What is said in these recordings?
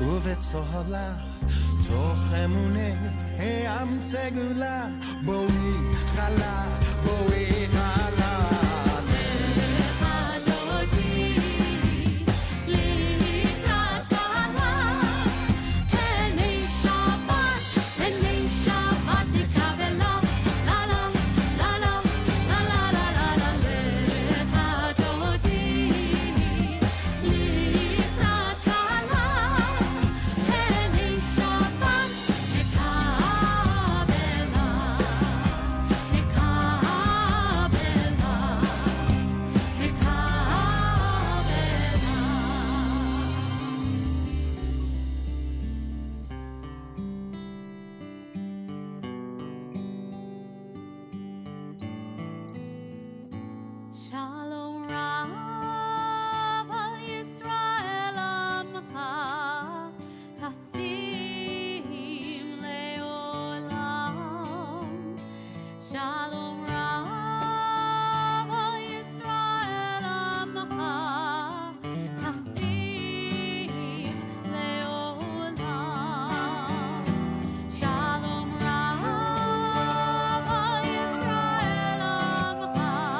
ובצהלה תוך אמוני עם סגולה בואי חלה בואי חלה Shalom Rav al Yisrael Amcha Tasim leolam Shalom Rav al Yisrael Amcha Tasim leolam Shalom Rav al Yisrael Amcha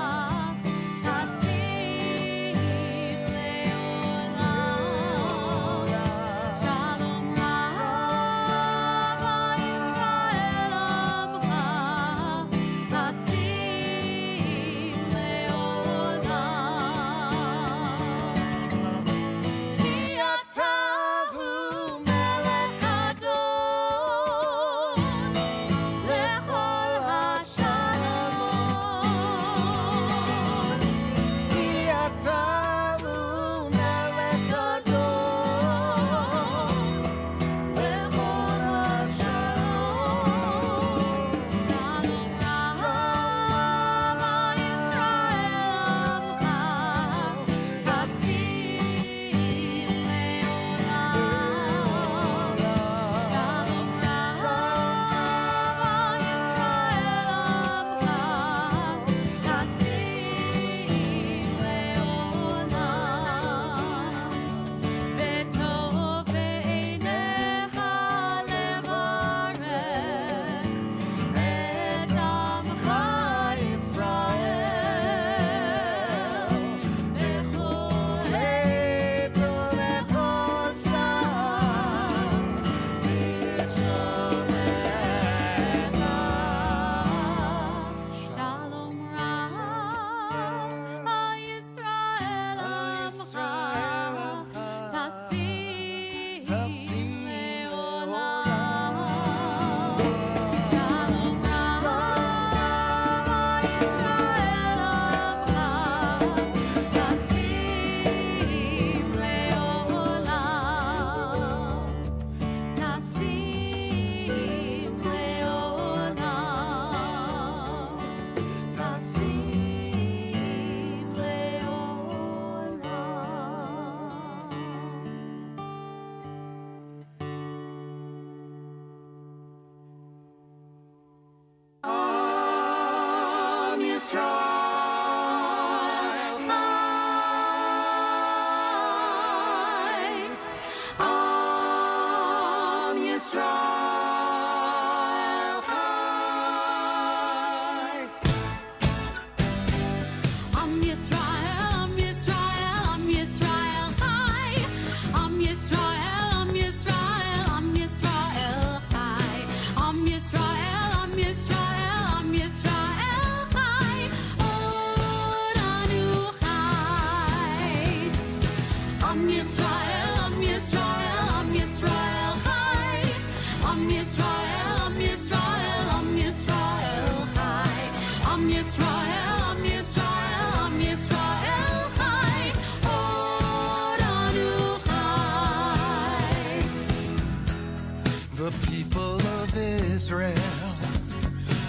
The people of Israel,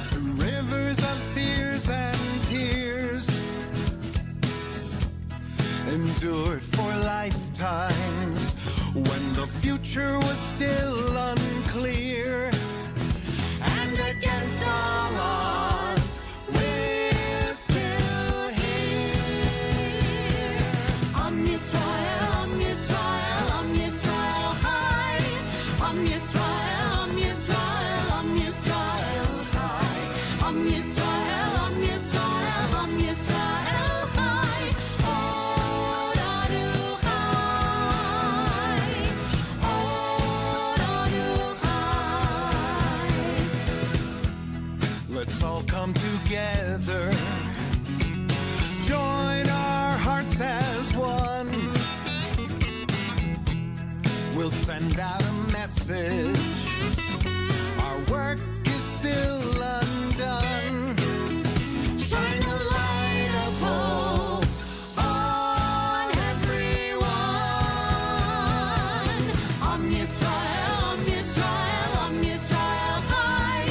through rivers of fears and tears, endured for lifetimes when the future was still unclear. And against all odds, we're still here. Am Yisrael, Am Yisrael, Am Yisrael, Chai. we'll send out a message. Our work is still undone. Shine a light of hope on everyone. Am Yisrael, Am Yisrael, Am Yisrael Chai.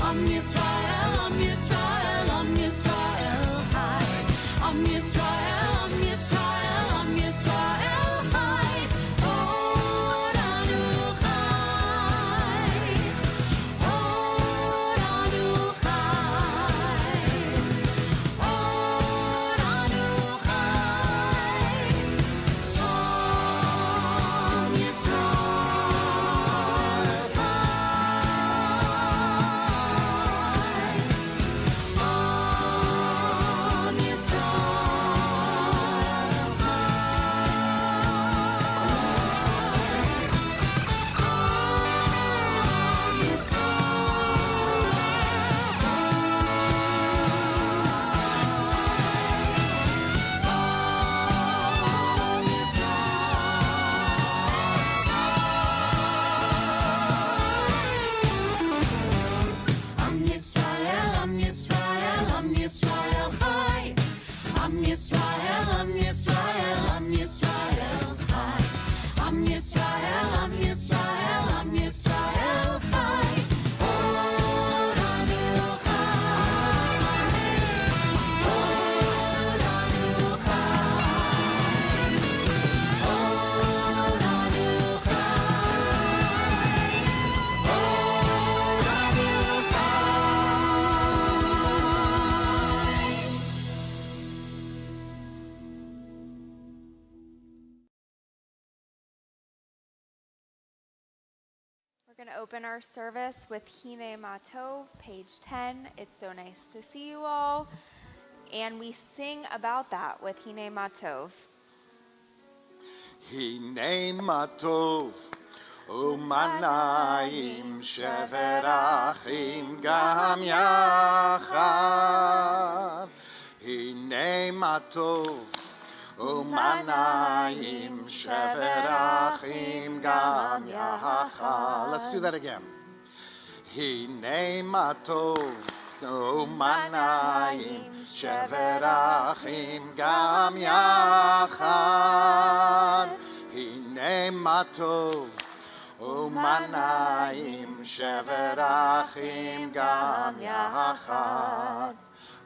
Am Yisrael, Am Yisrael, Am Yisrael Chai. Am Yisrael, Am Yisrael, Am Yisrael Chai. Oranu Chai. Oranu Chai. Oranu Chai. Am Yisrael Chai. Am Yisrael, Am Yisrael, Am Yisrael Chai. Am Yisrael, Am Yisrael, Am Yisrael Chai. Am Yisrael, Am Yisrael, Am Yisrael Chai. Oranu Chai. Oranu Chai. Oranu Chai. Oranu We're going to open our service with Hine Matov, page 10. It's so nice to see you all. And we sing about that with Hine Matov. הנה מה טוב ומנעים שבר אחים גם יחד. הנה מה טוב ומנעים שבר אחים גם יחד. Let's do that again. הנה מה טוב ומנעים שבר אחים גם יחד. הנה מה טוב ומנעים שבר אחים גם יחד.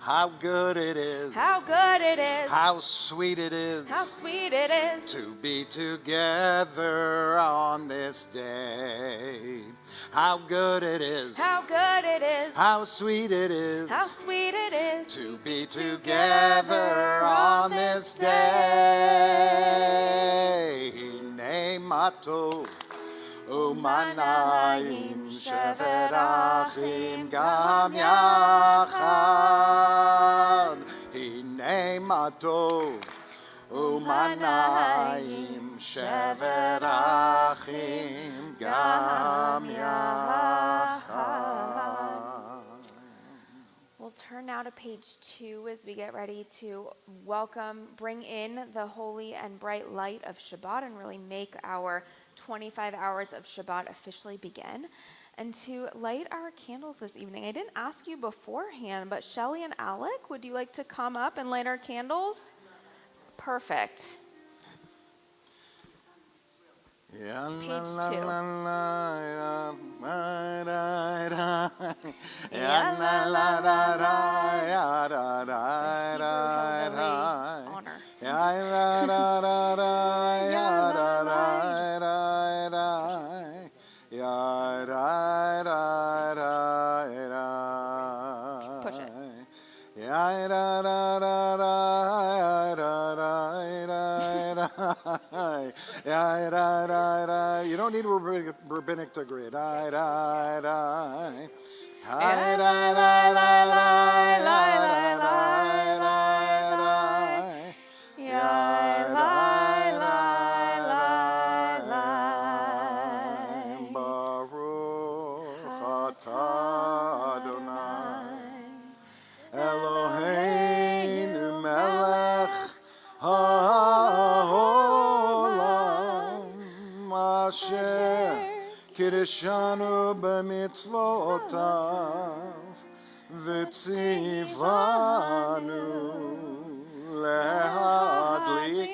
How good it is, How good it is. how sweet it is How sweet it is. to be together on this day. How good it is, How good it is. how sweet it is How sweet it is. to be together on this day. הנה מה טוב ומנעים שבר אחים גם יחד. הנה מה טוב ומנעים שבר אחים גם יחד. We'll turn now to page 2 as we get ready to bring in the holy and bright light of Shabbat and really make our 25 hours of Shabbat officially begin. And to light our candles this evening, I didn't ask you beforehand, but Shelly and Alec, would you like to come up and light our candles? Perfect. Page 2. Push it. You don't need rabbinic degree. Baruch atah Adonai Eloheinu melech haolam אשר קידשנו במצוותיו וציוונו להדליק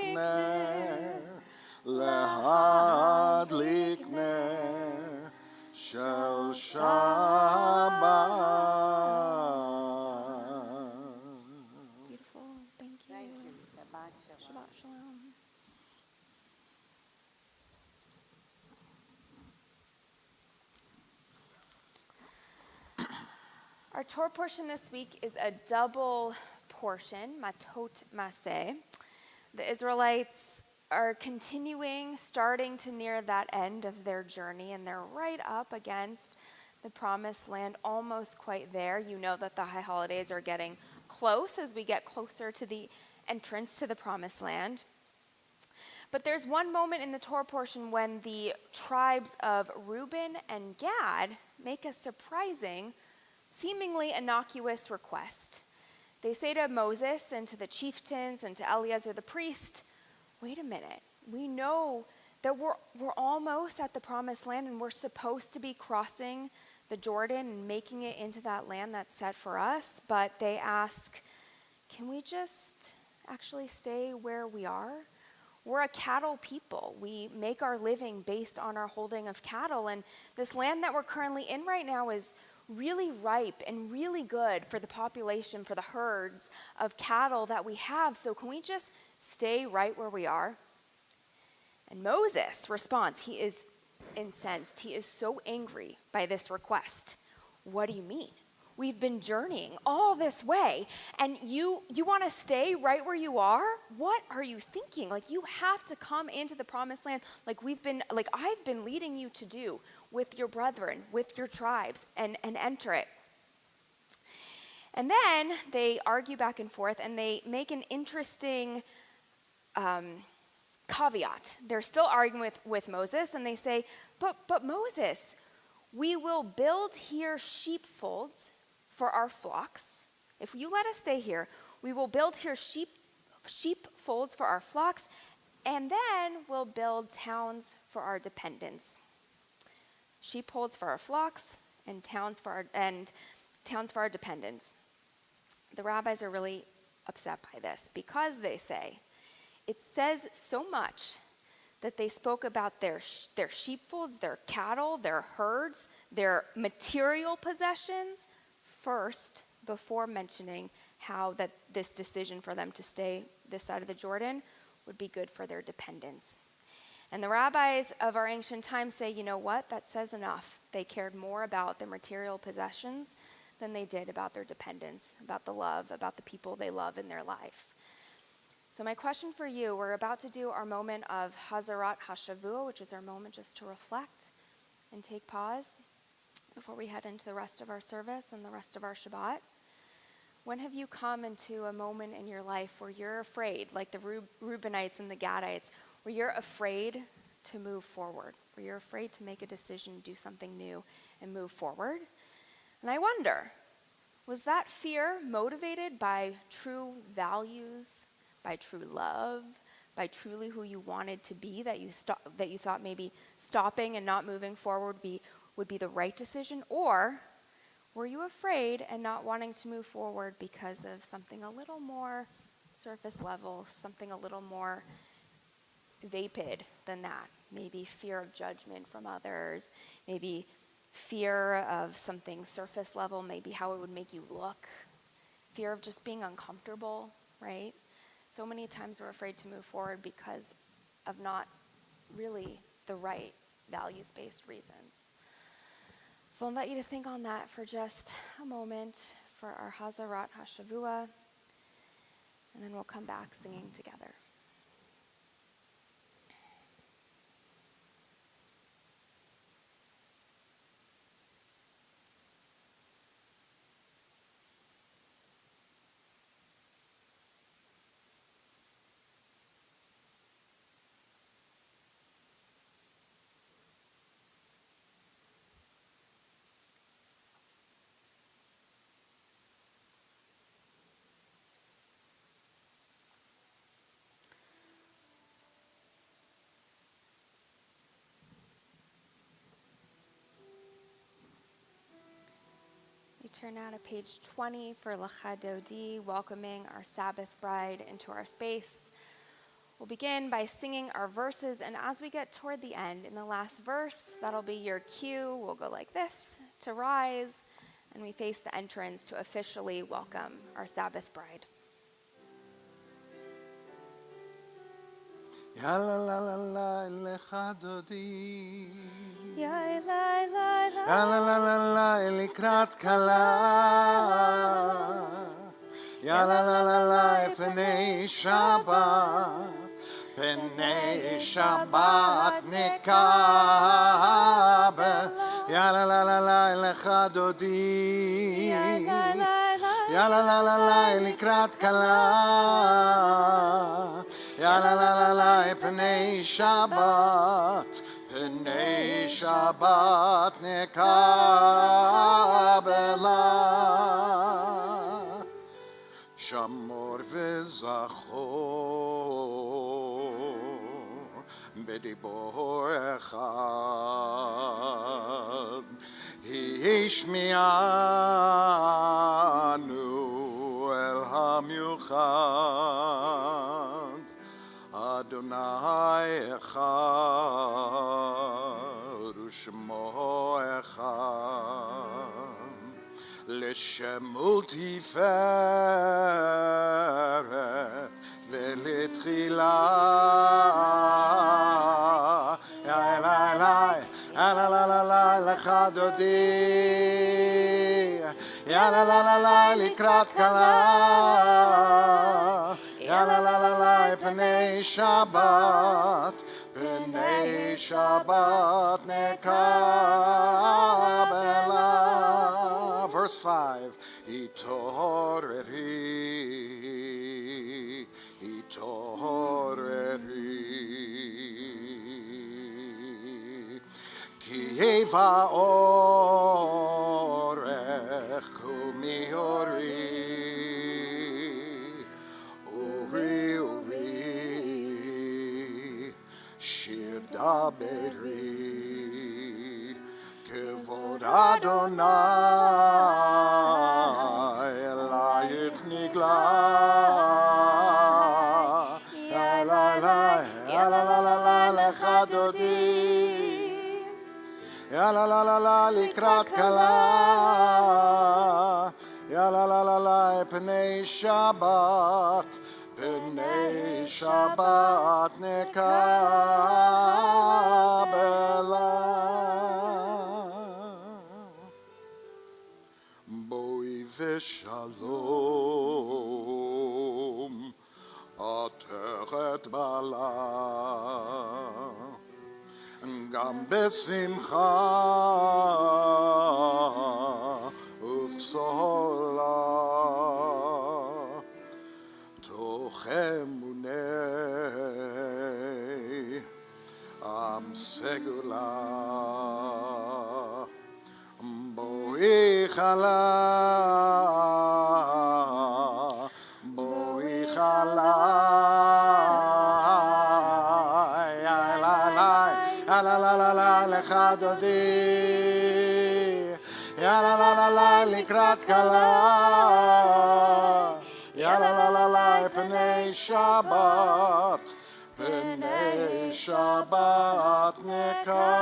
נר של שבת. Beautiful. Thank you. Shabbat shalom. Shabbat shalom. Our Torah portion this week is a double portion, matot maseh. The Israelites are continuing, starting to near that end of their journey, and they're right up against the promised land, almost quite there. You know that the high holidays are getting close as we get closer to the entrance to the promised land. But there's one moment in the Torah portion when the tribes of Reuben and Gad make a surprising, seemingly innocuous request. They say to Moses and to the chieftains and to Eleazar the priest, wait a minute, we know that we're almost at the promised land and we're supposed to be crossing the Jordan and making it into that land that's set for us, but they ask, can we just actually stay where we are? We're a cattle people. We make our living based on our holding of cattle, and this land that we're currently in right now is really ripe and really good for the population, for the herds of cattle that we have. So can we just stay right where we are? And Moses responds. He is incensed. He is so angry by this request. What do you mean? We've been journeying all this way, and you want to stay right where you are? What are you thinking? Like, you have to come into the promised land like I've been leading you to do with your brethren, with your tribes, and enter it. And then they argue back and forth, and they make an interesting caveat. They're still arguing with Moses, and they say, but Moses, we will build here sheepfolds for our flocks. If you let us stay here, we will build here sheepfolds for our flocks, and then we'll build towns for our dependents. Sheepfolds for our flocks and towns for our dependents. The rabbis are really upset by this because they say it says so much that they spoke about their sheepfolds, their cattle, their herds, their material possessions first before mentioning how that this decision for them to stay this side of the Jordan would be good for their dependents. And the rabbis of our ancient times say, you know what, that says enough. They cared more about their material possessions than they did about their dependents, about the love, about the people they love in their lives. So my question for you, we're about to do our moment of Hazarat HaShavua, which is our moment just to reflect and take pause before we head into the rest of our service and the rest of our Shabbat. When have you come into a moment in your life where you're afraid, like the Reubenites and the Gadites, where you're afraid to move forward, where you're afraid to make a decision, do something new, and move forward? And I wonder, was that fear motivated by true values, by true love, by truly who you wanted to be, that you thought maybe stopping and not moving forward would be the right decision? Or were you afraid and not wanting to move forward because of something a little more surface level, something a little more vapid than that? Maybe fear of judgment from others, maybe fear of something surface level, maybe how it would make you look, fear of just being uncomfortable, right? So many times we're afraid to move forward because of not really the right values-based reasons. So I'll invite you to think on that for just a moment for our Hazarat HaShavua, and then we'll come back singing together. Turn now to page 20 for Lecha Dodi, welcoming our Sabbath bride into our space. We'll begin by singing our verses, and as we get toward the end, in the last verse, that'll be your cue. We'll go like this to rise, and we face the entrance to officially welcome our Sabbath bride. Ya la la la la lecha dodi. Ya la la la. Ya la la la la likrat kala. Ya la la la la pnei Shabbat. Pnei Shabbat nekabel. Ya la la la la lecha dodi. Ya la la la la likrat kala. Ya la la la la pnei Shabbat. Pnei Shabbat nekabela. Shamor v'zachor b'dibor echad hishmianu el hamiuchad Adonai echad u'shmo echad L'shemu tiferet ve'letchila Ya Elai, Ya la la la la lecha dodi Ya la la la la likrat kala Ya la la la la pnei Shabbat Pnei Shabbat nekabela. Verse 5 Itoreri Ki eva orech kumi ori Shir daberi Kevod Adonai Elayich nigla Ya la la lecha dodi Ya la la likrat kala Ya la la pnei Shabbat Pnei Shabbat nekabela Boi v'shalom Ateret bala Gam besimcha uv'tzola Toch emunei am segula Boi chala Ya la la la la lecha dodi Ya la la la la likrat kala Ya la la la la pnei Shabbat Pnei Shabbat nekabela.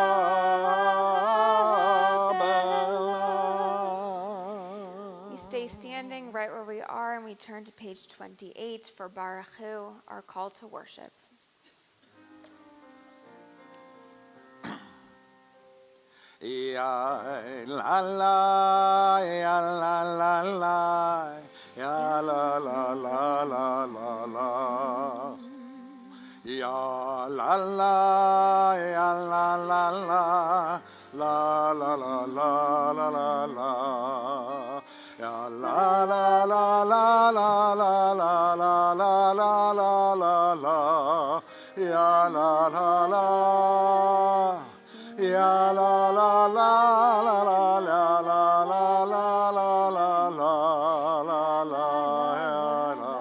We stay standing right where we are, and we turn to page 28 for Baruch Hu, our call to worship. Ya la la, ya la la la, ya la la la la la la. Ya la la, ya la la la, la la la la la la la. Ya la la la la la la la la la la la la. Ya la la la. Ya la la la la la la la la la la la la la la.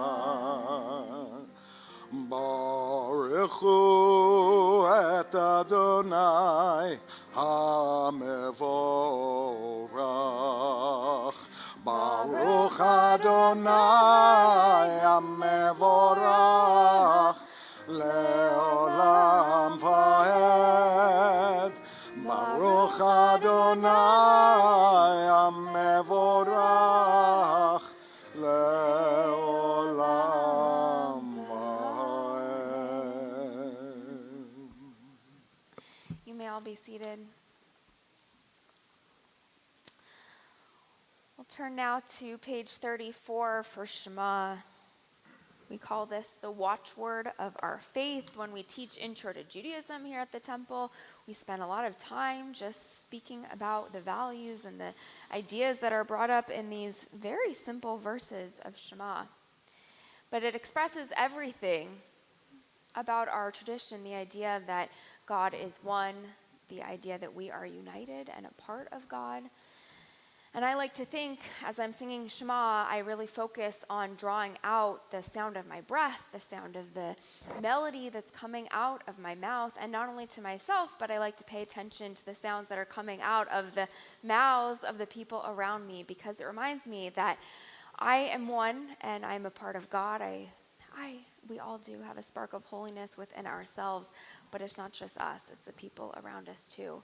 Baruch hu et Adonai hamevorach Baruch Adonai HaMevorach Le'olam Va'ed. Baruch Adonai HaMevorach Le'olam Va'ed. You may all be seated. We'll turn now to page 34 for Shema. We call this the watchword of our faith. When we teach Intro to Judaism here at the temple, we spend a lot of time just speaking about the values and the ideas that are brought up in these very simple verses of Shema. But it expresses everything about our tradition, the idea that God is one, the idea that we are united and a part of God. And I like to think, as I'm singing Shema, I really focus on drawing out the sound of my breath, the sound of the melody that's coming out of my mouth, and not only to myself, but I like to pay attention to the sounds that are coming out of the mouths of the people around me, because it reminds me that I am one and I'm a part of God. We all do have a spark of holiness within ourselves, but it's not just us, it's the people around us too.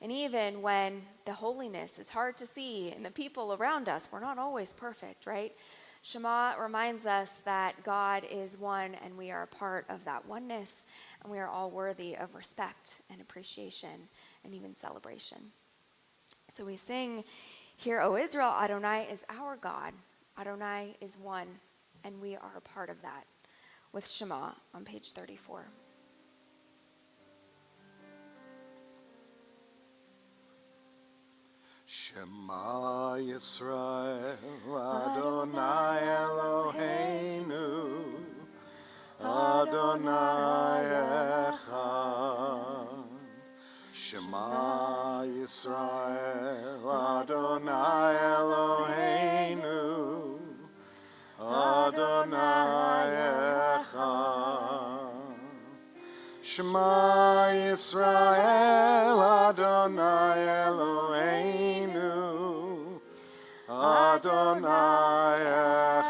And even when the holiness is hard to see in the people around us, we're not always perfect, right? Shema reminds us that God is one and we are a part of that oneness, and we are all worthy of respect and appreciation and even celebration. So we sing, "Hear, O Israel, Adonai is our God. Adonai is one, and we are a part of that," with Shema on page 34. Shema Yisrael, Adonai Eloheinu, Adonai Echad. Shema Yisrael, Adonai Eloheinu, Adonai Echad. Shema Yisrael, Adonai Eloheinu, Adonai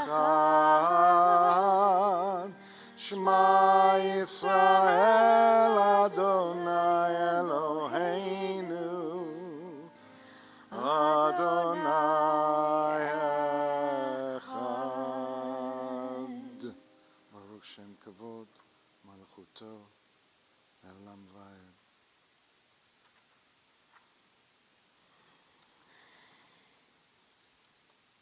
Echad. Shema Yisrael, Adonai Eloheinu, Adonai Echad. Baruch Shem Kavod, Malachuto, Elam Vayed.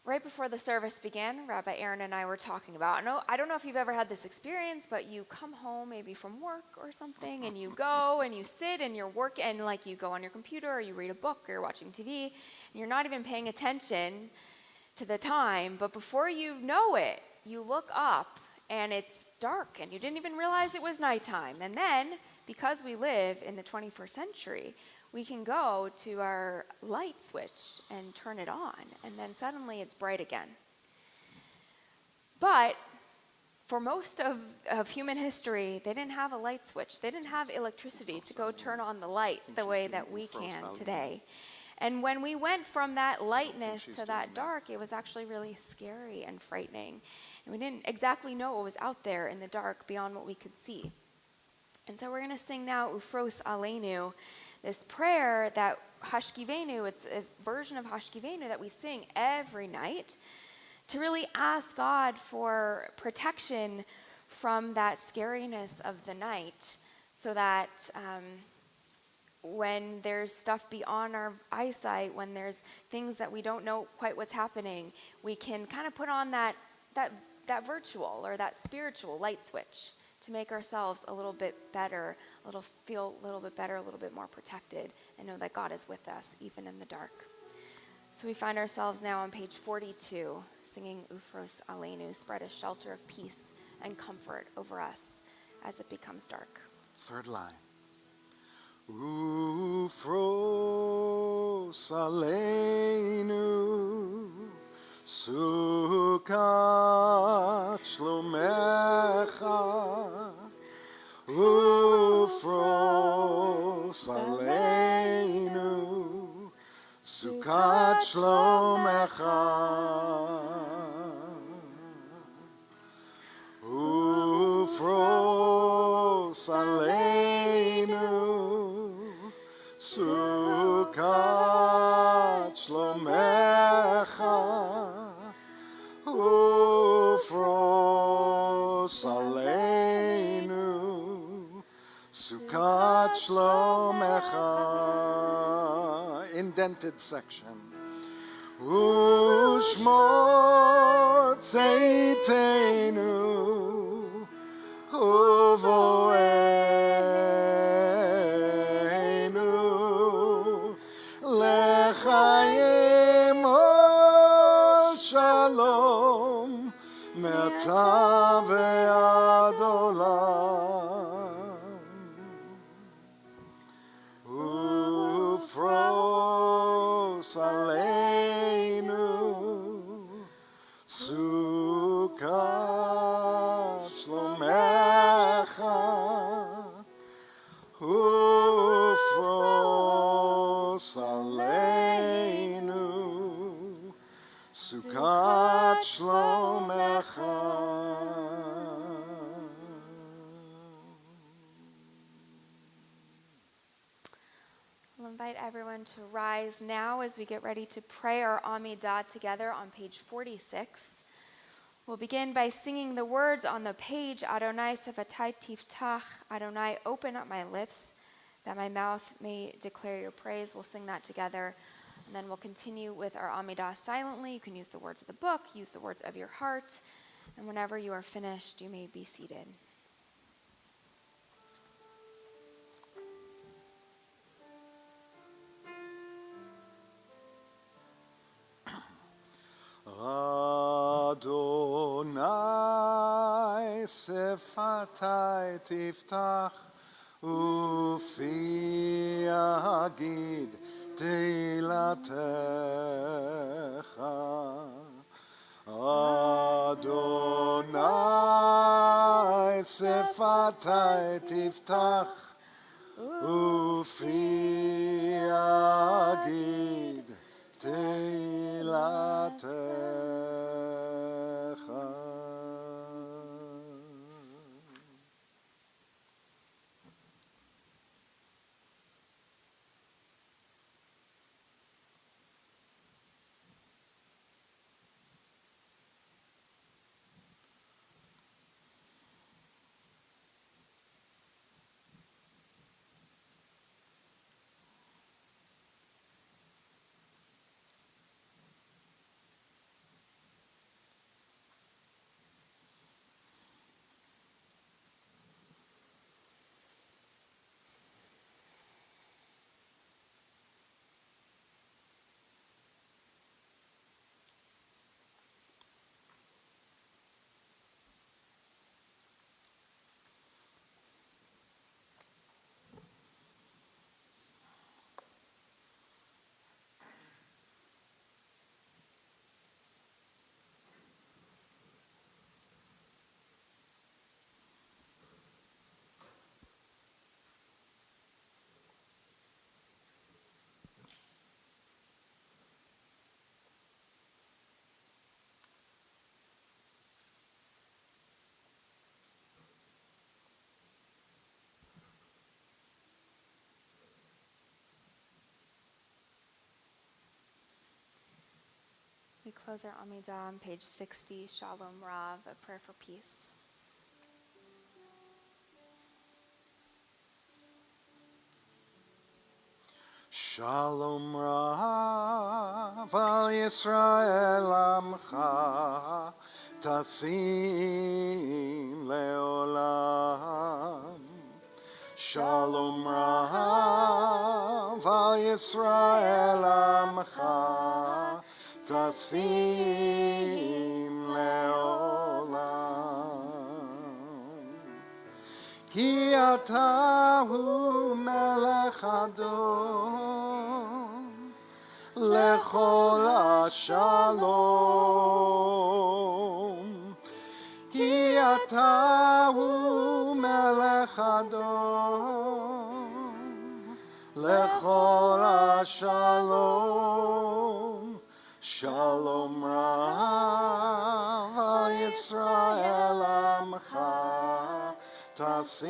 Right before the service began, Rabbi Aaron and I were talking about, I don't know if you've ever had this experience, but you come home maybe from work or something, and you go and you sit and you're working, and like you go on your computer or you read a book or you're watching TV, and you're not even paying attention to the time, but before you know it, you look up and it's dark and you didn't even realize it was nighttime. And then, because we live in the 21st century, we can go to our light switch and turn it on, and then suddenly it's bright again. But for most of human history, they didn't have a light switch. They didn't have electricity to go turn on the light the way that we can today. And when we went from that lightness to that dark, it was actually really scary and frightening. And we didn't exactly know what was out there in the dark beyond what we could see. And so we're going to sing now Ufros Aleinu, this prayer that Hashkivenu, it's a version of Hashkivenu that we sing every night to really ask God for protection from that scariness of the night, so that when there's stuff beyond our eyesight, when there's things that we don't know quite what's happening, we can kind of put on that virtual or that spiritual light switch to make ourselves a little bit better, feel a little bit better, a little bit more protected, and know that God is with us even in the dark. So we find ourselves now on page 42, singing Ufros Aleinu, spread a shelter of peace and comfort over us as it becomes dark. Third line. Ufros Aleinu, Sukkot Shlomecha, Ufros Aleinu, Sukkot Shlomecha Ufros Aleinu Sukkot Shlomecha Ufros Aleinu Sukkot Shlomecha. Indented section. Ushmor Tzeitenu Uvoenu Lechayim Ol Shalom Me'ata ve'ad olam Ufros Aleinu Sukkot Shlomecha Ufros Aleinu Sukkot Shlomecha. I'll invite everyone to rise now as we get ready to pray our Amidah together on page 46. We'll begin by singing the words on the page, Adonai Sefatai Tiftach, Adonai, open up my lips, that my mouth may declare your praise. We'll sing that together, and then we'll continue with our Amidah silently. You can use the words of the book, use the words of your heart, and whenever you are finished, you may be seated. Adonai Sefatai Tiftach Ufi Agid Teilatecha Adonai Sefatai Tiftach Ufi Agid Teilatecha. We close our Amidah on page 60, Shalom Rav, a prayer for peace. Shalom Rav al Yisrael Amcha Tasim Leolam. Shalom Rav al Yisrael Amcha Tasim Leolam. Ki atahu melech adon lechol hashalom. Ki atahu melech adon lechol hashalom. Shalom Rav al Yisrael Amcha Tasim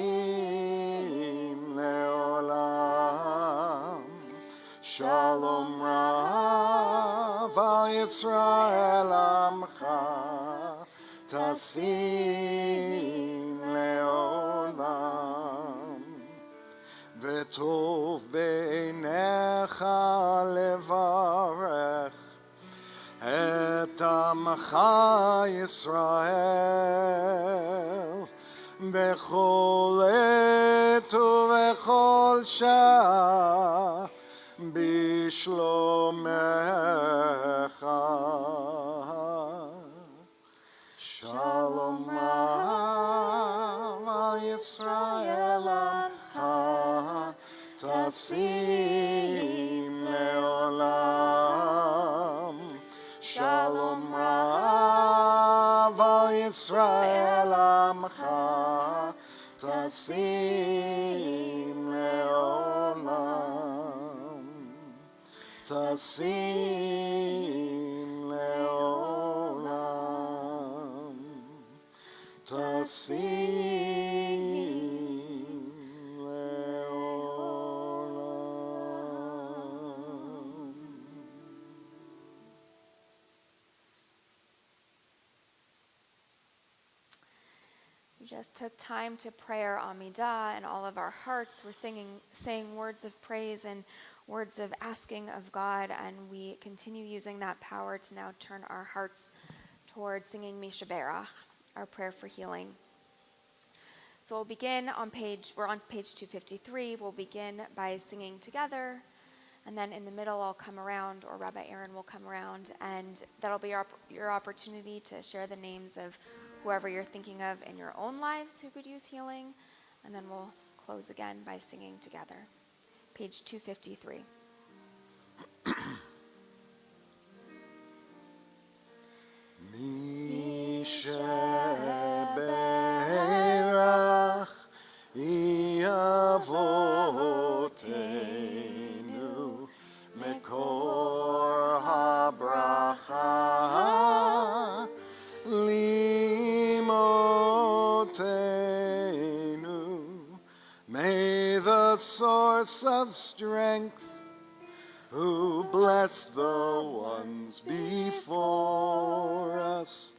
Leolam. Shalom Rav al Yisrael Amcha Tasim Leolam. V'tov beinecha levarech et amcha Yisrael bechol et uvechol shah bishlomecha. Shalom Rav al Yisrael Amcha Tasim Leolam. Shalom Rav al Yisrael Amcha Tasim Leolam. Tasim Leolam. Tasim Leolam. We just took time to pray our Amidah and all of our hearts. We're saying words of praise and words of asking of God, and we continue using that power to now turn our hearts towards singing Misha Berach, our prayer for healing. So we'll begin we're on page 253. We'll begin by singing together, and then in the middle I'll come around, or Rabbi Aaron will come around, and that'll be your opportunity to share the names of whoever you're thinking of in your own lives who could use healing, and then we'll close again by singing together. Page 253. Misha Berach Avotenu Mekor HaBracha Limotenu. May the source of strength, who bless the ones before us,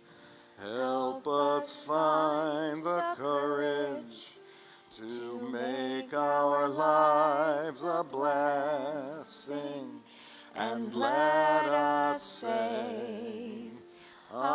help us find the courage to make our lives a blessing, and let us say, Amen.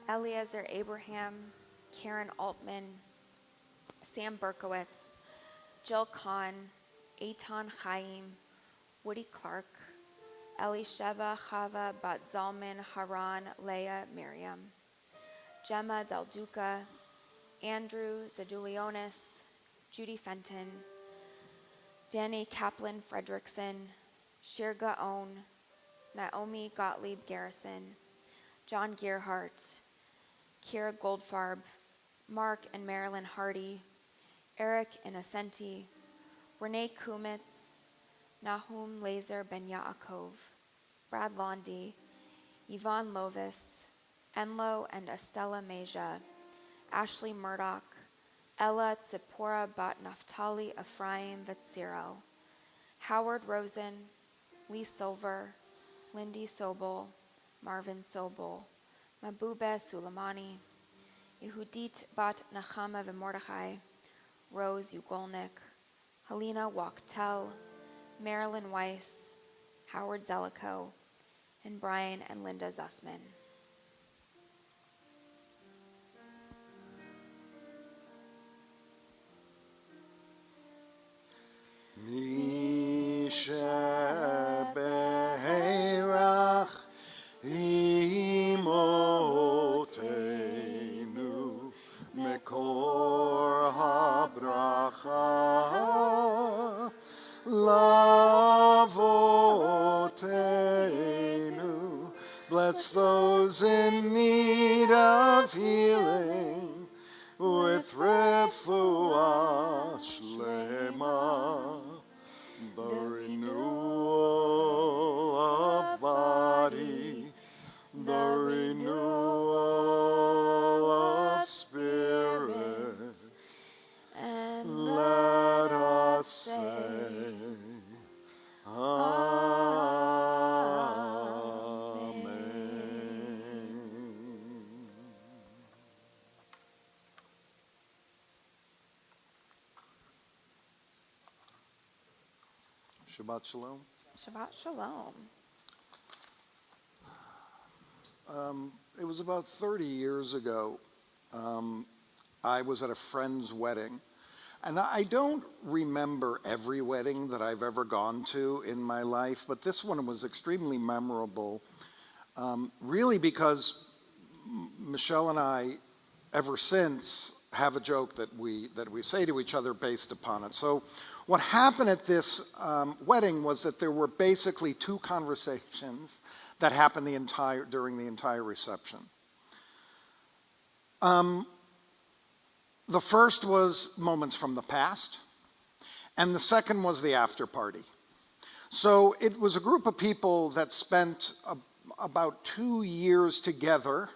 Eliezer Abraham, Karen Altman, Sam Berkowitz, Jill Kahn, Eitan Chaim, Woody Clark, Elisheva Chava Bat Zalman Haran Leah Miriam, Gemma Del Duca, Andrew Zadulionis, Judy Fenton, Danny Kaplan Fredrickson, Shir Gaon, Naomi Gottlieb Garrison, John Gearhart, Kira Goldfarb, Mark and Marilyn Hardy, Eric Innocenti, Renee Kumitz, Nahum Laser Ben Yaakov, Brad Londy, Yvonne Lovis, Enlo and Estella Meja, Ashley Murdoch, Ella Tzipora Bat Naftali Ephraim Vetziro, Howard Rosen, Lee Silver, Lindy Sobel, Marvin Sobel, Mabube Suleimani, Yehudit Bat Nachama V'Mordechai, Rose Ugolnik, Helena Wachtel, Marilyn Weiss, Howard Zellico, and Brian and Linda Zussman. Misheberach imotenu mekor habracha lavotenu. Bless those in need of healing with refuah shlema, the renewal of body, the renewal of spirit, And let us say, Amen. Shabbat Shalom. Shabbat Shalom. It was about 30 years ago. I was at a friend's wedding. And I don't remember every wedding that I've ever gone to in my life, but this one was extremely memorable, really because Michelle and I, ever since, have a joke that we say to each other based upon it. So what happened at this wedding was that there were basically two conversations that happened during the entire reception. The first was moments from the past, and the second was the after party. So it was a group of people that spent about 2 years together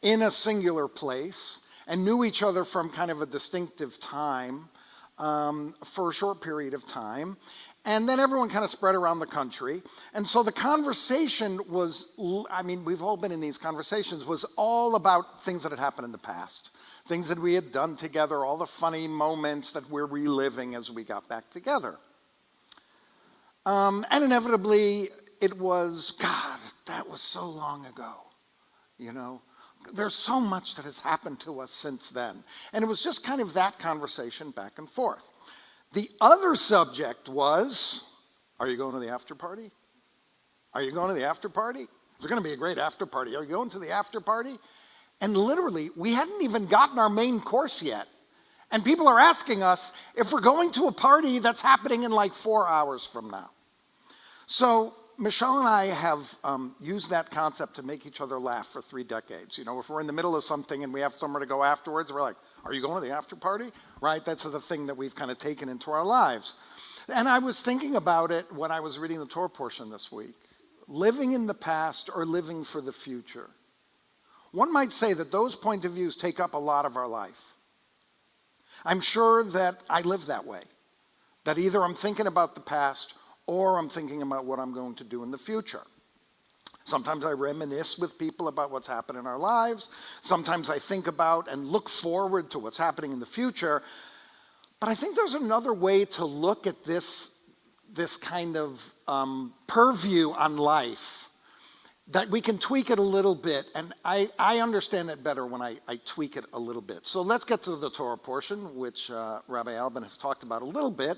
in a singular place and knew each other from kind of a distinctive time for a short period of time. And then everyone kind of spread around the country. And so the conversation was, I mean, we've all been in these conversations, was all about things that had happened in the past. Things that we had done together, all the funny moments that we're reliving as we got back together. And inevitably, it was, God, that was so long ago, you know. There's so much that has happened to us since then. And it was just kind of that conversation back and forth. The other subject was, are you going to the after party? Are you going to the after party? There's going to be a great after party. Are you going to the after party? And literally, we hadn't even gotten our main course yet. And people are asking us if we're going to a party that's happening in like 4 hours from now. So Michelle and I have used that concept to make each other laugh for 3 decades. You know, if we're in the middle of something and we have somewhere to go afterwards, we're like, are you going to the after party? Right? That's the thing that we've kind of taken into our lives. And I was thinking about it when I was reading the Torah portion this week. Living in the past or living for the future. One might say that those point of views take up a lot of our life. I'm sure that I live that way. That either I'm thinking about the past or I'm thinking about what I'm going to do in the future. Sometimes I reminisce with people about what's happened in our lives. Sometimes I think about and look forward to what's happening in the future. But I think there's another way to look at this kind of purview on life, that we can tweak it a little bit, and I understand it better when I tweak it a little bit. So let's get to the Torah portion, which Rabbi Alban has talked about a little bit.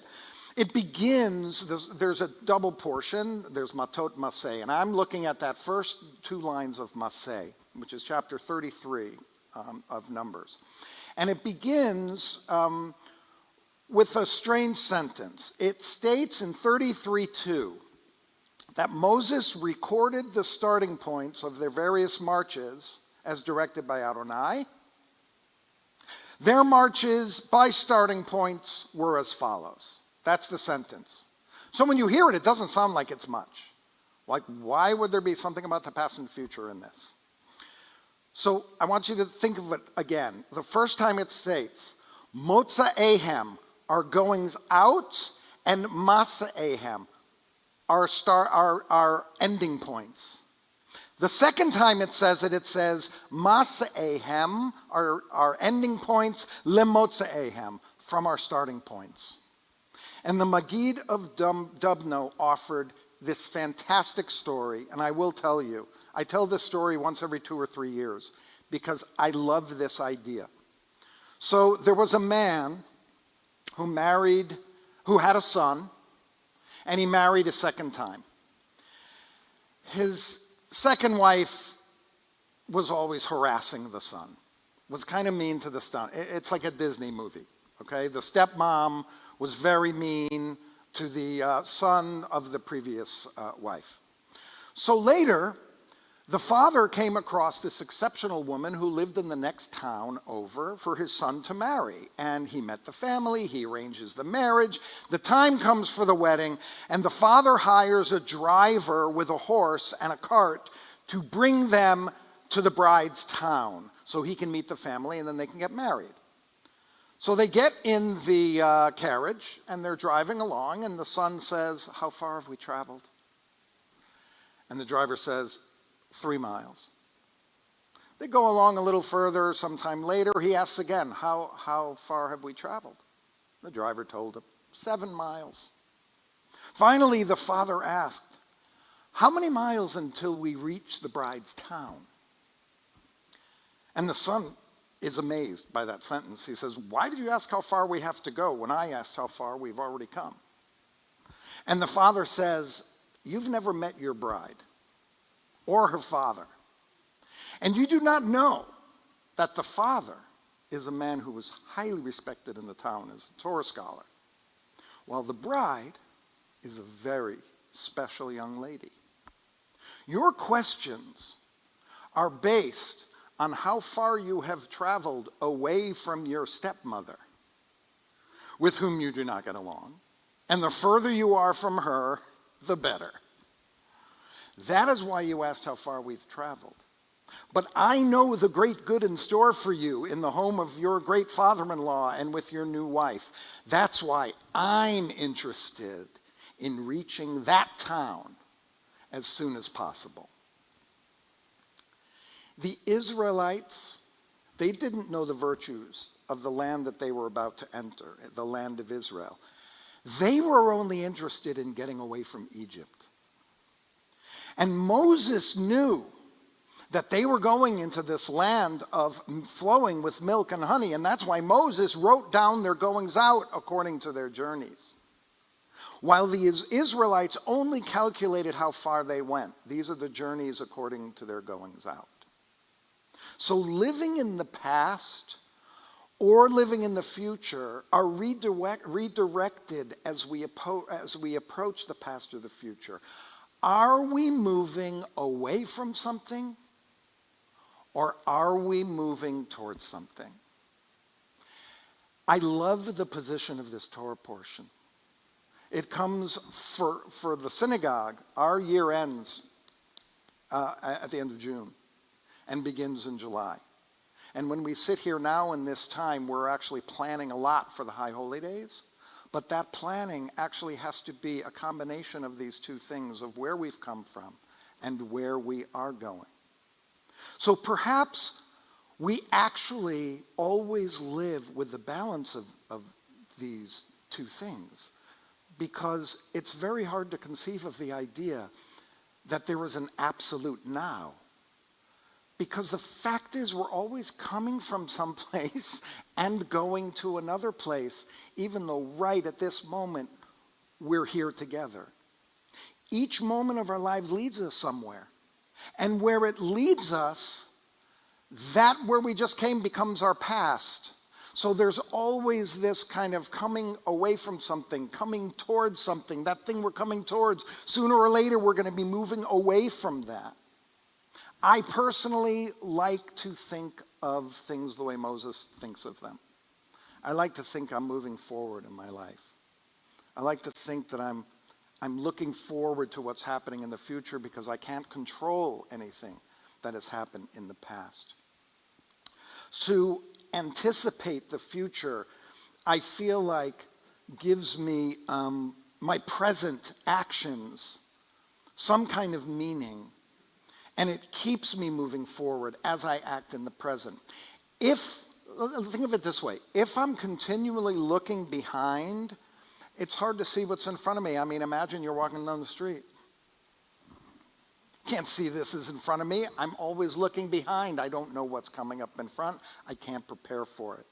It begins, there's a double portion, there's Matot Maseh, and I'm looking at that first 2 lines of Maseh, which is chapter 33 of Numbers. And it begins with a strange sentence. It states in 33:2 that Moses recorded the starting points of their various marches as directed by Adonai. Their marches by starting points were as follows. That's the sentence. So when you hear it, it doesn't sound like it's much. Like, why would there be something about the past and future in this? So I want you to think of it again. The first time it states, Motzaehem are goings out, and Masaehem are ending points. The second time it says Masaehem are ending points, Lemotzaehem, from our starting points. And the Magid of Dubno offered this fantastic story, and I will tell you, I tell this story once every 2 or 3 years because I love this idea. So there was a man who had a son, and he married a second time. His second wife was always harassing the son, was kind of mean to the son. It's like a Disney movie, okay? The stepmom was very mean to the son of the previous wife. So later, the father came across this exceptional woman who lived in the next town over for his son to marry. And he met the family, he arranges the marriage, the time comes for the wedding, and the father hires a driver with a horse and a cart to bring them to the bride's town so he can meet the family and then they can get married. So they get in the carriage and they're driving along, and the son says, "How far have we traveled?" And the driver says, 3 miles. They go along a little further. Sometime later, he asks again, how far have we traveled? The driver told him, 7 miles. Finally, the father asked, "How many miles until we reach the bride's town?" And the son is amazed by that sentence. He says, "Why did you ask how far we have to go when I asked how far we've already come?" And the father says, "You've never met your bride or her father. And you do not know that the father is a man who was highly respected in the town as a Torah scholar, while the bride is a very special young lady. Your questions are based on how far you have traveled away from your stepmother, with whom you do not get along, and the further you are from her, the better. That is why you asked how far we've traveled. But I know the great good in store for you in the home of your great father-in-law and with your new wife. That's why I'm interested in reaching that town as soon as possible." The Israelites, they didn't know the virtues of the land that they were about to enter, the land of Israel. They were only interested in getting away from Egypt. And Moses knew that they were going into this land of flowing with milk and honey, and that's why Moses wrote down their goings out according to their journeys. While the Israelites only calculated how far they went. These are the journeys according to their goings out. So living in the past or living in the future are redirected as we approach the past or the future. Are we moving away from something, or are we moving towards something? I love the position of this Torah portion. It comes for the synagogue. Our year ends at the end of June and begins in July. And when we sit here now in this time, we're actually planning a lot for the High Holy Days. But that planning actually has to be a combination of these two things, of where we've come from and where we are going. So perhaps we actually always live with the balance of these two things, because it's very hard to conceive of the idea that there is an absolute now. Because the fact is, we're always coming from someplace and going to another place, even though right at this moment, we're here together. Each moment of our lives leads us somewhere. And where it leads us, that where we just came becomes our past. So there's always this kind of coming away from something, coming towards something, that thing we're coming towards. Sooner or later, we're going to be moving away from that. I personally like to think of things the way Moses thinks of them. I like to think I'm moving forward in my life. I like to think that I'm looking forward to what's happening in the future, because I can't control anything that has happened in the past. To anticipate the future, I feel like gives me my present actions some kind of meaning. And it keeps me moving forward as I act in the present. Think of it this way, if I'm continually looking behind, it's hard to see what's in front of me. I mean, imagine you're walking down the street Can't see this is in front of me. I'm always looking behind. I don't know what's coming up in front. I can't prepare for it.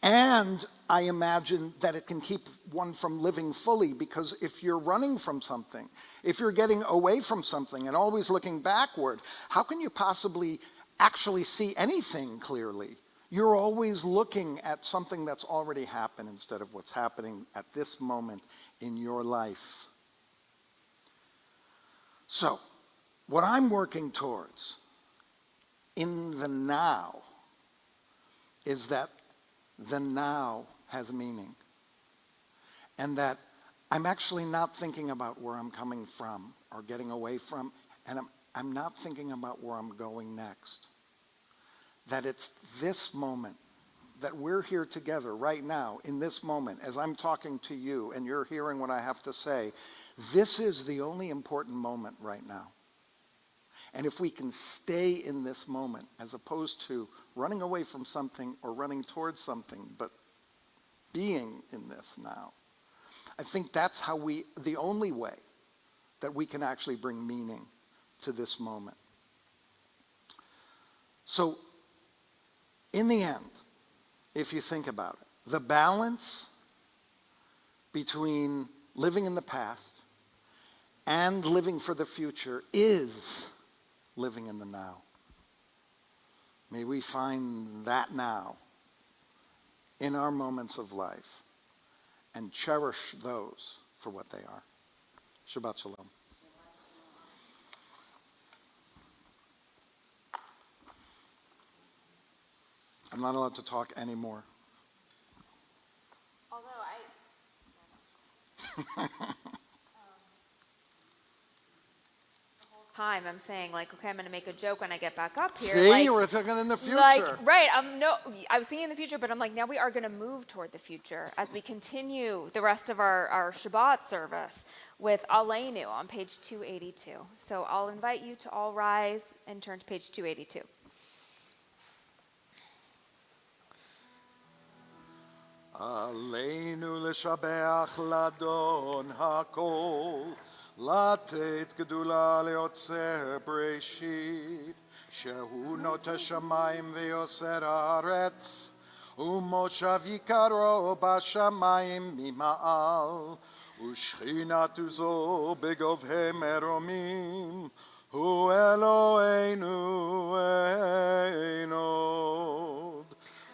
And I imagine that it can keep one from living fully, because if you're running from something, if you're getting away from something and always looking backward, how can you possibly actually see anything clearly? You're always looking at something that's already happened instead of what's happening at this moment in your life. So, what I'm working towards in the now is that the now has meaning. And that I'm actually not thinking about where I'm coming from or getting away from, and I'm not thinking about where I'm going next. That it's this moment, that we're here together right now, in this moment, as I'm talking to you and you're hearing what I have to say. This is the only important moment right now. And if we can stay in this moment, as opposed to running away from something or running towards something, but being in this now, I think that's how the only way that we can actually bring meaning to this moment. So, in the end, if you think about it, the balance between living in the past and living for the future is living in the now. May we find that now in our moments of life and cherish those for what they are. Shabbat Shalom. I'm not allowed to talk anymore. Although time I'm saying, like, okay, I'm going to make a joke when I get back up here. See, like, we're thinking in the future. Like, right, I was thinking in the future, but I'm like, now we are going to move toward the future as we continue the rest of our Shabbat service with Aleinu on page 282. So I'll invite you to all rise and turn to page 282. עלינו לשבח לאדון הכל, לתת גדולה ליוצר בראשית, שהוא נוטה שמיים ויוסר הארץ, ומושב יקרו בשמיים ממעל, ושכינת זו בגובהי מרומים, הוא אלוהינו אין עוד.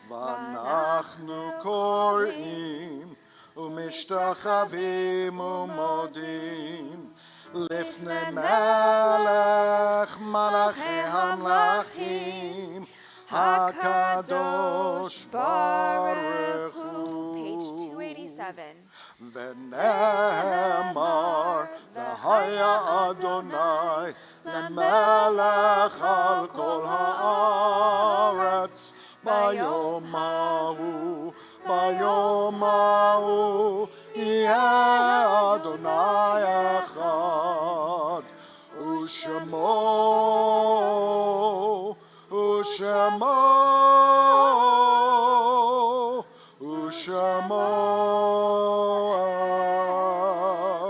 ואנחנו קוראים ומשתחווים ומודים לפני מלך מלכי המלכים הקדוש ברוך הוא. Page 287. ונאמר והיה אדוני למלך על כל הארץ ביום ההוא, ביום ההוא, יהיה אדוני אחד, ושמו, ושמו, ושמו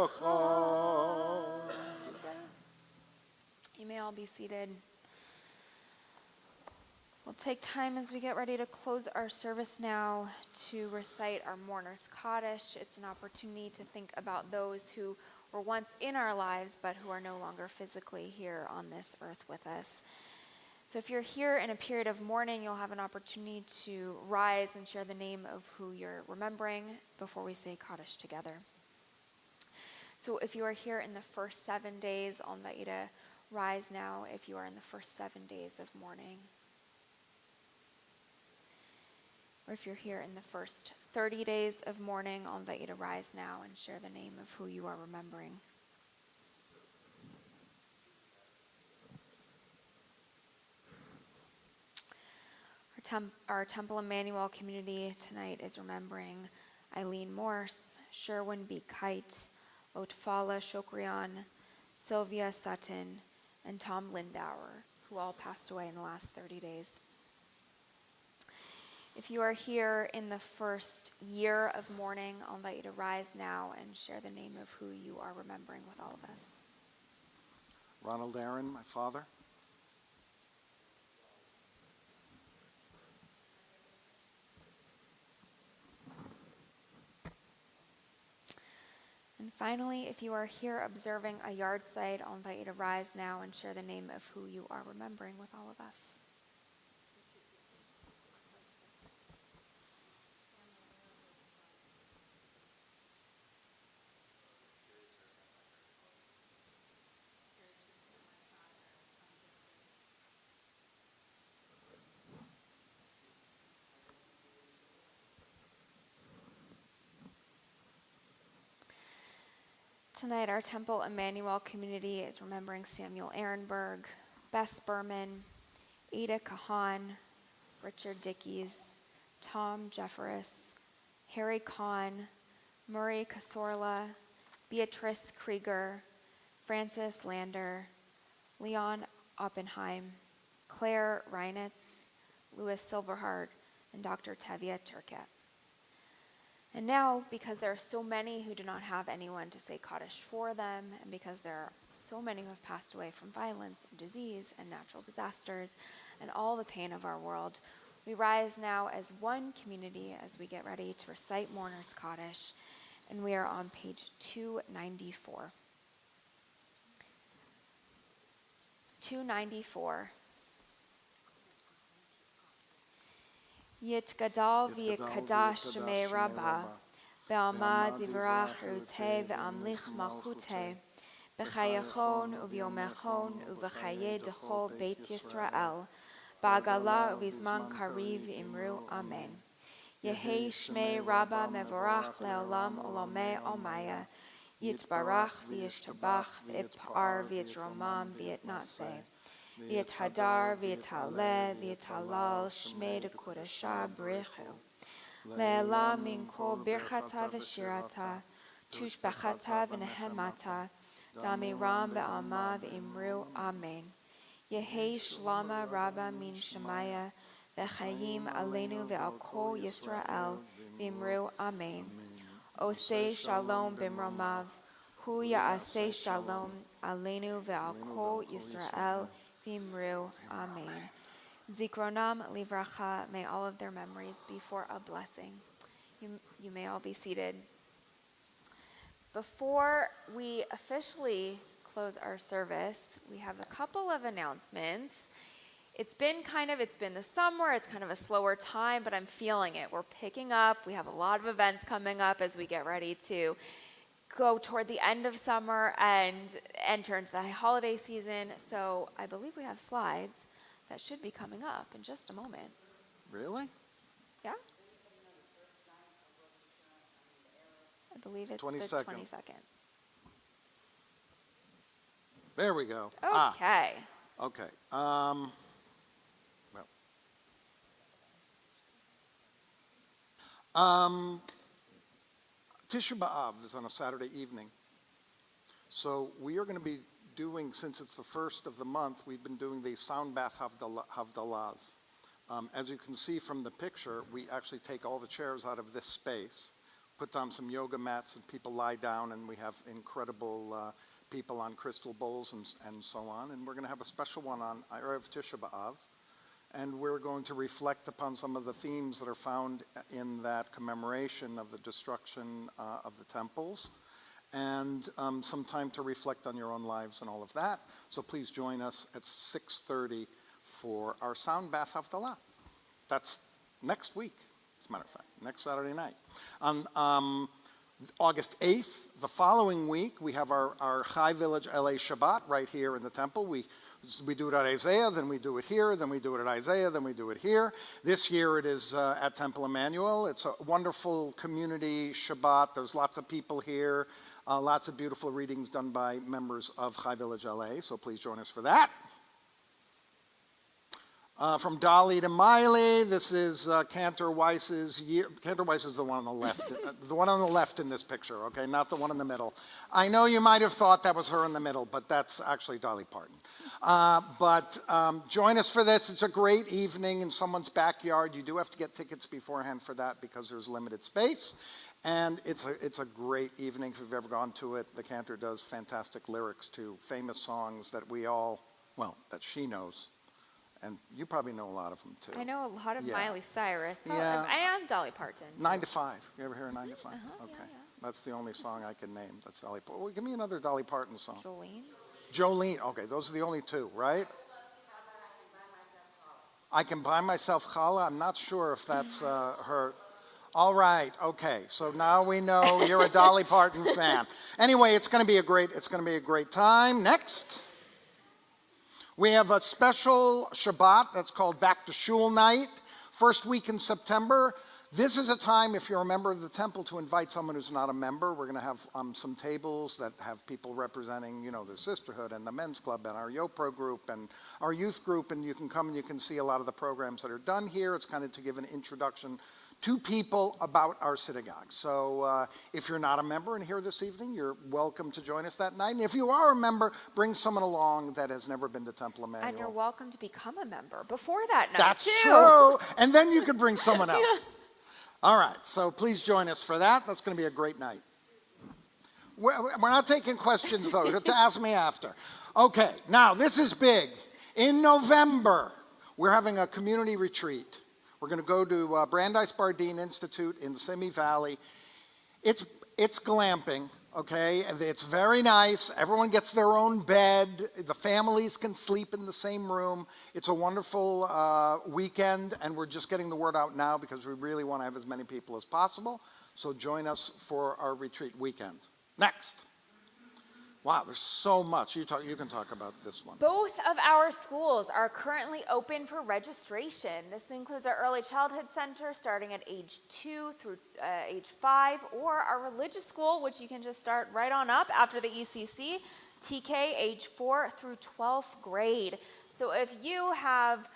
אחד. You may all be seated. We'll take time as we get ready to close our service now to recite our Mourner's Kaddish. It's an opportunity to think about those who were once in our lives but who are no longer physically here on this earth with us. So if you're here in a period of mourning, you'll have an opportunity to rise and share the name of who you're remembering before we say Kaddish together. So if you are here in the first 7 days, I'll invite you to rise now if you are in the first 7 days of mourning. Or if you're here in the first 30 days of mourning, I'll invite you to rise now and share the name of who you are remembering. Our Temple Emmanuel community tonight is remembering Eileen Morse, Sherwin B. Kite, Otfala Shokrian, Sylvia Sutton, and Tom Lindauer, who all passed away in the last 30 days. If you are here in the first year of mourning, I'll invite you to rise now and share the name of who you are remembering with all of us. Ronald Aaron, my father. And finally, if you are here observing a yard site, I'll invite you to rise now and share the name of who you are remembering with all of us. Tonight, our Temple Emmanuel community is remembering Samuel Ehrenberg, Bess Berman, Ada Kahan, Richard Dickies, Tom Jeffress, Harry Kahn, Murray Casorla, Beatrice Krieger, Francis Lander, Leon Oppenheim, Claire Reinitz, Louis Silverhart, and Dr. Tevye Turkat. And now, because there are so many who do not have anyone to say Kaddish for them, and because there are so many who have passed away from violence and disease and natural disasters and all the pain of our world, we rise now as one community as we get ready to recite Mourner's Kaddish, and we are on page 294. 294. Yitgadal v'yikadash shemei Rabbah, be'alma divrach ruteh ve'amlich malchuteh, b'chayachon u'v'yomechon u'v'chaye dechol Beit Yisrael, ba'agala u'v'zman kariv imru amen. Yehei shmei Rabbah mevorach le'olam olamei almaya, yitbarach v'yishtabach v'yitpar v'yitromam v'yitnaseh. V'yithadar, v'yithaleh, v'yithalal, shmei dekodasha b'rechu. Le'ela min kol birchata v'shirata, tushbachata v'nehemata, damiram be'alma v'imru amen. Yehei shlama rabba min shemaya, v'chayim aleinu ve'al kol Yisrael, v'imru amen. Osei shalom b'mromav, hu ya'aseh shalom aleinu ve'al kol Yisrael, Vimru, amen. Zikronam livracha, may all of their memories be for a blessing. You may all be seated. Before we officially close our service, we have a couple of announcements. It's been the summer, it's kind of a slower time, but I'm feeling it. We're picking up, we have a lot of events coming up as we get ready to go toward the end of summer and enter into the holiday season. So I believe we have slides that should be coming up in just a moment. Really? Yeah? I believe it's 22nd. the 22nd. There we go. Okay. Okay. Well. Tisha B'Av is on a Saturday evening. So we are going to be doing, since it's the first of the month, we've been doing the sound bath Havdalahs. As you can see from the picture, we actually take all the chairs out of this space, put down some yoga mats, and people lie down, and we have incredible people on crystal bowls and so on. And we're going to have a special one on Erev Tisha B'Av. And we're going to reflect upon some of the themes that are found in that commemoration of the destruction of the temples, and some time to reflect on your own lives and all of that. So please join us at 6:30 for our sound bath Havdalah. That's next week, as a matter of fact, next Saturday night. On August 8th, the following week, we have our Chai Village LA Shabbat right here in the temple. We do it at Isaiah, then we do it here, then we do it at Isaiah, then we do it here. This year it is at Temple Emmanuel. It's a wonderful community Shabbat. There's lots of people here, lots of beautiful readings done by members of Chai Village LA, so please join us for that. From Dolly to Miley, this is Cantor Weiss's year. Cantor Weiss is the one on the left, the one on the left in this picture, okay, not the one in the middle. I know you might have thought that was her in the middle, but that's actually Dolly Parton. Join us for this. It's a great evening in someone's backyard. You do have to get tickets beforehand for that because there's limited space. And it's a great evening if you've ever gone to it. The Cantor does fantastic lyrics to famous songs that that she knows. And you probably know a lot of them, too. I know a lot of Yeah. Miley Cyrus. Yeah. And Dolly Parton. 9 to 5. You ever hear of 9 to 5? Okay. yeah. That's the only song I can name. That's Dolly Parton. Well, give me another Dolly Parton song. Jolene. Jolene. Okay, those are the only two, right? I Can Buy Myself Challah. I'm not sure if that's her. All right. Okay. So now we know you're a Dolly Parton fan. Anyway, it's going to be a great time. Next. We have a special Shabbat that's called Back to Shul Night, first week in September. This is a time, if you're a member of the temple, to invite someone who's not a member. We're going to have some tables that have people representing, the sisterhood and the men's club and our YoPro group and our youth group, and you can come and you can see a lot of the programs that are done here. It's kind of to give an introduction to people about our synagogue. So if you're not a member and here this evening, you're welcome to join us that night. And if you are a member, bring someone along that has never been to Temple Emanuel. And you're welcome to become a member before that night, That's too. true. And then you could bring someone else. All right, so please join us for that. That's going to be a great night. We're not taking questions, though. You have to ask me after. Okay, now this is big. In November, we're having a community retreat. We're going to go to Brandeis Bardeen Institute in the Simi Valley. It's glamping, okay? It's very nice. Everyone gets their own bed. The families can sleep in the same room. It's a wonderful weekend, and we're just getting the word out now because we really want to have as many people as possible. So join us for our retreat weekend. Next. Wow, there's so much. You can talk about this one. Both of our schools are currently open for registration. This includes our early childhood center starting at age 2 through age 5, or our religious school, which you can just start right on up after the ECC, TK age 4 through 12th grade. So if you have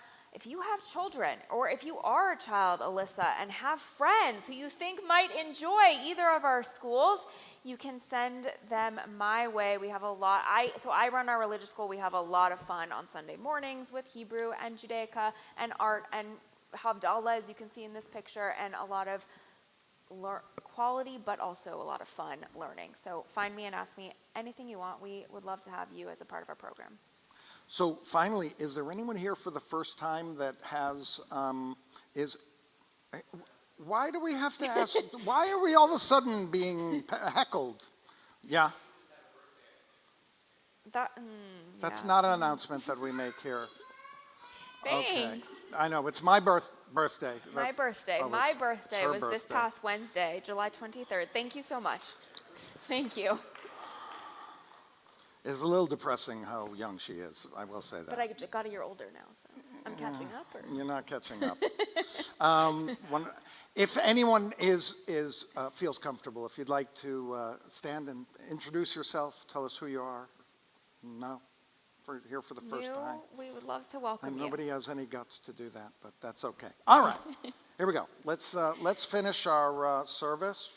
children, or if you are a child, Alyssa, and have friends who you think might enjoy either of our schools, you can send them my way. We have a lot. So I run our religious school. We have a lot of fun on Sunday mornings with Hebrew and Judaica and art and Havdalah, as you can see in this picture, and a lot of quality, but also a lot of fun learning. So find me and ask me anything you want. We would love to have you as a part of our program. So finally, is there anyone here for the first time that why do we have to ask, why are we all of a sudden being heckled? Yeah? That's not an announcement that we make here. Thanks. Okay. I know, it's my birthday. My birthday. Oh, My it's birthday her was this birthday. past Wednesday, July 23rd. Thank you so much. Thank you. It's a little depressing how young she is, I will say that. But I got a year older now, so I'm catching up. Or? You're not catching up. If anyone feels comfortable, if you'd like to stand and introduce yourself, tell us who you are. No? We're here for the first time. We would love to welcome And you. nobody has any guts to do that, but that's okay. All right, here we go. Let's finish our service.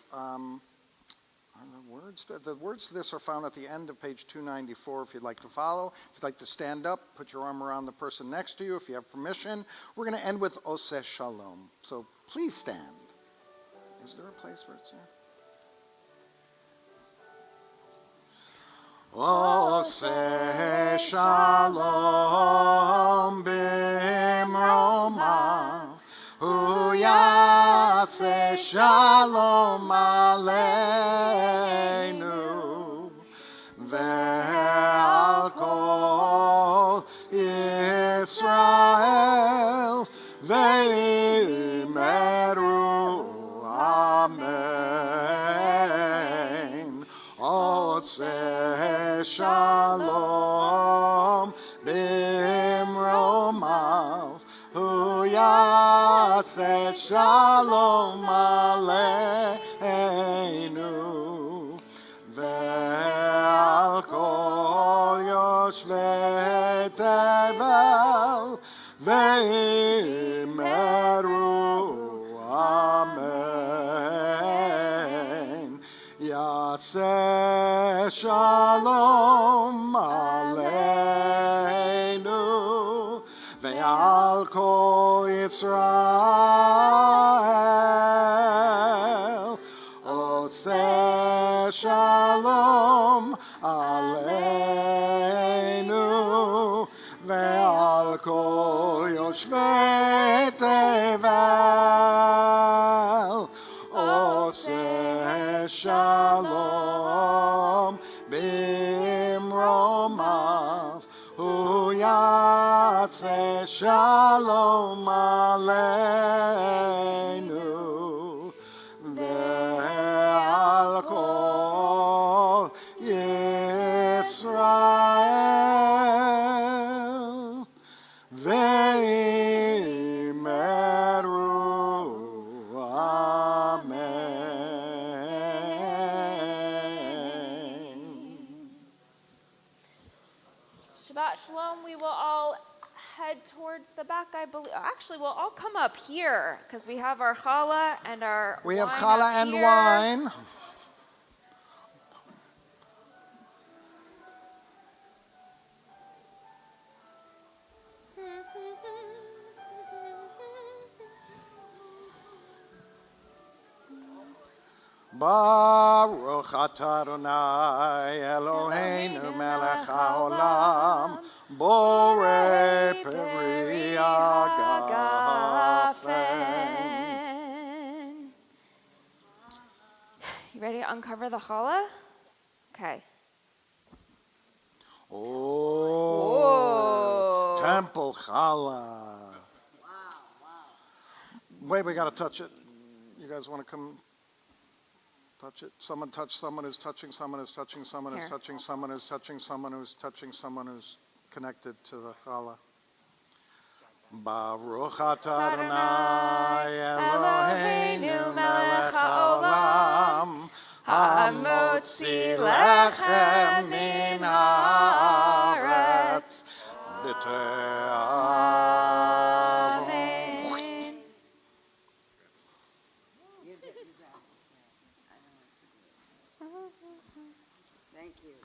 The words to this are found at the end of page 294 if you'd like to follow. If you'd like to stand up, put your arm around the person next to you if you have permission. We're going to end with Oseh Shalom. So please stand. Is there a place where it's here? Oseh Shalom bimromav hu yaseh shalom aleinu ve'al kol Yisrael ve'imeru amen. Oseh shalom bimromav hu yaseh shalom aleinu ve'al kol yoshvei tevel ve'imeru amen. Yaseh shalom aleinu ve'al kol Yisrael. Oseh shalom aleinu ve'al kol yoshvei tevel. Oseh shalom bimromav hu yaseh shalom aleinu ve'al kol Yisrael ve'imeru amen. Shabbat Shalom. We will all head towards the back, I believe. Actually, we'll all come up here because we have our challah and our We have wine challah up and here. wine. Baruch atah Adonai Eloheinu melech haolam borei peri hagafen. You ready to uncover the challah? Okay. Oh, temple challah. Wait, we got to touch it. You guys want to come touch it? Someone touch, someone is touching, someone is touching, someone is Here. touching, someone is touching, someone who's touching, someone who's connected to the challah. Baruch atah Adonai Eloheinu melech haolam hamotzi lechem min haaretz b'te'avon. Amen. Thank you.